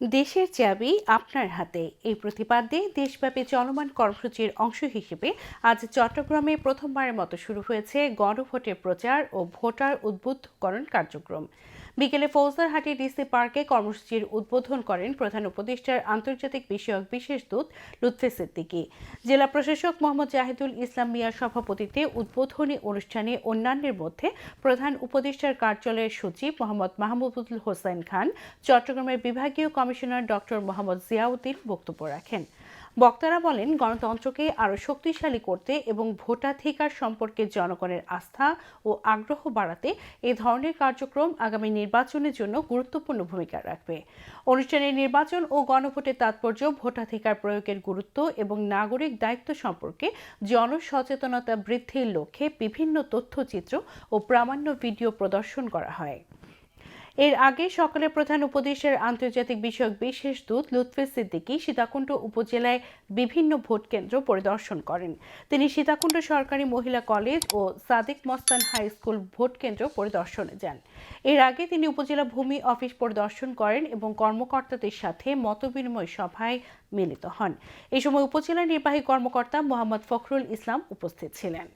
দেশের চাবি আপনার হাতে এই প্রতিপাদ্যে দেশব্যাপী চলমান কর্মসূচির অংশ হিসেবে আজ চট্টগ্রামে প্রথমবারের মতো শুরু হয়েছে গণভোটের প্রচার ও ভোটার উদ্বুদ্ধকরণ কার্যক্রম। বিকেলে ফৌজদারহাটি ডিসি পার্কে কর্মসূচির উদ্বোধন করেন প্রধান উপদেষ্টার আন্তর্জাতিক বিষয়ক বিশেষ দূত লুৎফে সিদ্দিকী। জেলা প্রশাসক মোহাম্মদ জাহিদুল ইসলাম মিয়ার সভাপতিত্বে উদ্বোধনী অনুষ্ঠানে অন্যান্যের মধ্যে প্রধান উপদেষ্টার কার্যালয়ের সচিব মোহাম্মদ মাহমুদুল হোসেন খান, চট্টগ্রামের বিভাগীয় কমিশনার ডক্টর মোহাম্মদ জিয়াউদ্দিন বক্তব্য রাখেন। বক্তারা বলেন, গণতন্ত্রকে আরও শক্তিশালী করতে এবং ভোটাধিকার সম্পর্কে জনগণের আস্থা ও আগ্রহ বাড়াতে এ ধরনের কার্যক্রম আগামী নির্বাচনের জন্য গুরুত্বপূর্ণ ভূমিকা রাখবে। অনুষ্ঠানে নির্বাচন ও গণভোটের তাৎপর্য, ভোটাধিকার প্রয়োগের গুরুত্ব এবং নাগরিক দায়িত্ব সম্পর্কে জনসচেতনতা বৃদ্ধির লক্ষ্যে বিভিন্ন তথ্যচিত্র ও প্রামাণ্য ভিডিও প্রদর্শন করা হয়। এর আগে সকালে প্রধান উপদেষ্টার আন্তর্জাতিক বিষয়ক বিশেষ দূত লুৎফে সিদ্দিকী সীতাকুণ্ড উপজেলায় বিভিন্ন ভোট কেন্দ্র পরিদর্শন করেন। তিনি সীতাকুণ্ড সরকারি মহিলা কলেজ ও সাদিক মস্তান হাই স্কুল ভোট কেন্দ্র পরিদর্শনে যান। এর আগে তিনি উপজেলা ভূমি অফিস পরিদর্শন করেন এবং কর্মকর্তাদের সাথে মতবিনিময় সভায় মিলিত হন। এ সময় উপজেলা নির্বাহী কর্মকর্তা মোহাম্মদ ফখরুল ইসলাম উপস্থিত ছিলেন।